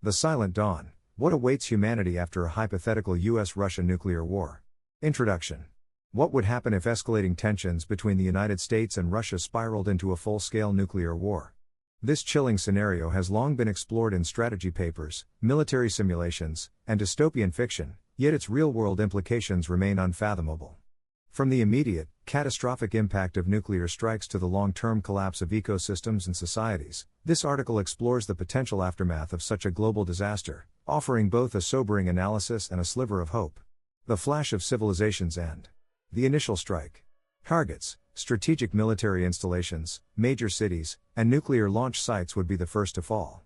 The Silent Dawn. What awaits humanity after a hypothetical US-Russia nuclear war? Introduction. What would happen if escalating tensions between the United States and Russia spiraled into a full-scale nuclear war? This chilling scenario has long been explored in strategy papers, military simulations, and dystopian fiction, yet its real-world implications remain unfathomable. From the immediate, catastrophic impact of nuclear strikes to the long-term collapse of ecosystems and societies, this article explores the potential aftermath of such a global disaster, offering both a sobering analysis and a sliver of hope. The flash of civilization's end. The initial strike. Targets, strategic military installations, major cities, and nuclear launch sites would be the first to fall.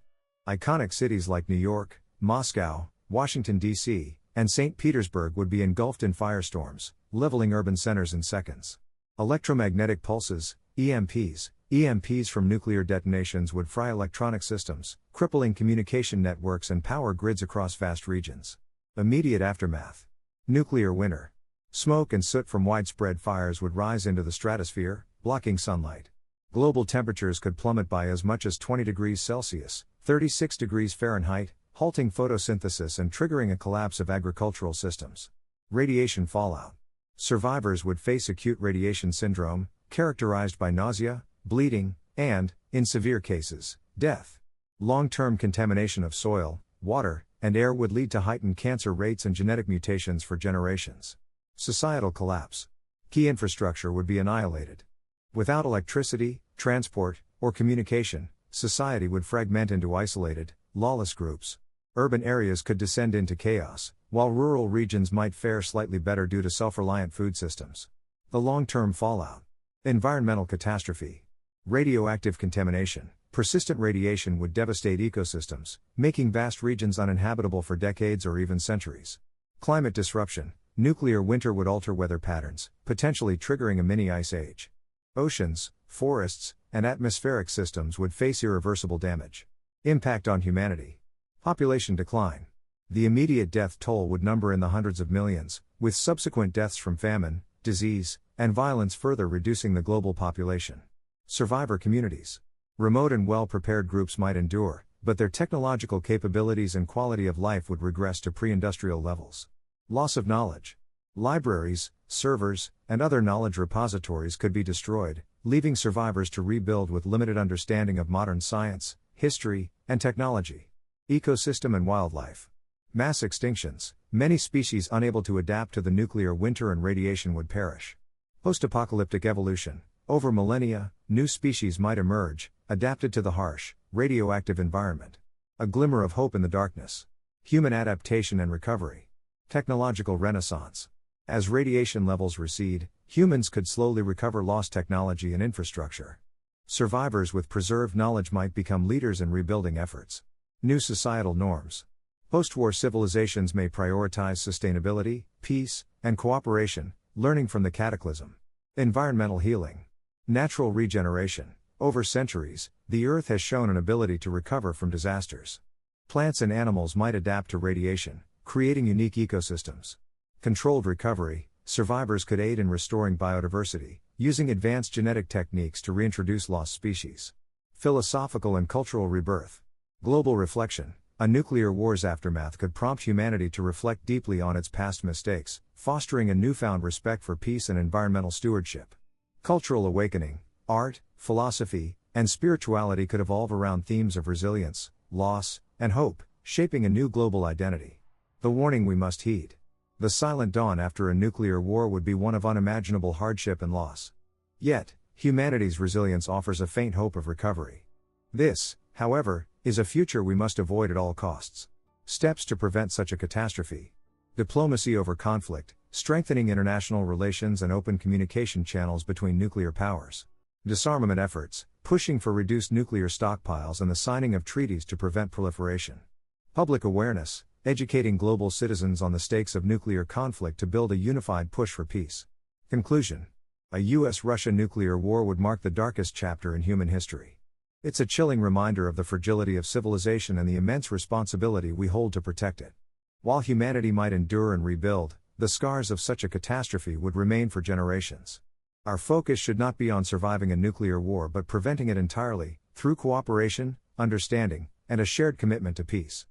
Iconic cities like New York, Moscow, Washington, D.C., and St. Petersburg would be engulfed in firestorms, leveling urban centers in seconds. Electromagnetic pulses, EMPs from nuclear detonations would fry electronic systems, crippling communication networks and power grids across vast regions. Immediate aftermath. Nuclear winter. Smoke and soot from widespread fires would rise into the stratosphere, blocking sunlight. Global temperatures could plummet by as much as 20 degrees Celsius, 36 degrees Fahrenheit, halting photosynthesis and triggering a collapse of agricultural systems. Radiation fallout. Survivors would face acute radiation syndrome, characterized by nausea, bleeding, and, in severe cases, death. Long-term contamination of soil, water, and air would lead to heightened cancer rates and genetic mutations for generations. Societal collapse. Key infrastructure would be annihilated. Without electricity, transport, or communication, society would fragment into isolated, lawless groups. Urban areas could descend into chaos, while rural regions might fare slightly better due to self-reliant food systems. The long-term fallout. Environmental catastrophe. Radioactive contamination. Persistent radiation would devastate ecosystems, making vast regions uninhabitable for decades or even centuries. Climate disruption. Nuclear winter would alter weather patterns, potentially triggering a mini ice age. Oceans, forests, and atmospheric systems would face irreversible damage. Impact on humanity. Population decline. The immediate death toll would number in the hundreds of millions, with subsequent deaths from famine, disease, and violence further reducing the global population. Survivor communities. Remote and well-prepared groups might endure, but their technological capabilities and quality of life would regress to pre-industrial levels. Loss of knowledge. Libraries, servers, and other knowledge repositories could be destroyed, leaving survivors to rebuild with limited understanding of modern science, history, and technology. Ecosystem and wildlife. Mass extinctions. Many species unable to adapt to the nuclear winter and radiation would perish. Post-apocalyptic evolution. Over millennia, new species might emerge, adapted to the harsh, radioactive environment. A glimmer of hope in the darkness. Human adaptation and recovery. Technological renaissance. As radiation levels recede, humans could slowly recover lost technology and infrastructure. Survivors with preserved knowledge might become leaders in rebuilding efforts. New societal norms. Post-war civilizations may prioritize sustainability, peace, and cooperation, learning from the cataclysm. Environmental healing. Natural regeneration. Over centuries, the Earth has shown an ability to recover from disasters. Plants and animals might adapt to radiation, creating unique ecosystems. Controlled recovery. Survivors could aid in restoring biodiversity, using advanced genetic techniques to reintroduce lost species. Philosophical and cultural rebirth. Global reflection. A nuclear war's aftermath could prompt humanity to reflect deeply on its past mistakes, fostering a newfound respect for peace and environmental stewardship. Cultural awakening. Art, philosophy, and spirituality could evolve around themes of resilience, loss, and hope, shaping a new global identity. The warning we must heed. The silent dawn after a nuclear war would be one of unimaginable hardship and loss. Yet, humanity's resilience offers a faint hope of recovery. This, however, is a future we must avoid at all costs. Steps to prevent such a catastrophe. Diplomacy over conflict, strengthening international relations and open communication channels between nuclear powers. Disarmament efforts, pushing for reduced nuclear stockpiles and the signing of treaties to prevent proliferation. Public awareness, educating global citizens on the stakes of nuclear conflict to build a unified push for peace. Conclusion. A US-Russia nuclear war would mark the darkest chapter in human history. It's a chilling reminder of the fragility of civilization and the immense responsibility we hold to protect it. While humanity might endure and rebuild, the scars of such a catastrophe would remain for generations. Our focus should not be on surviving a nuclear war but preventing it entirely, through cooperation, understanding, and a shared commitment to peace.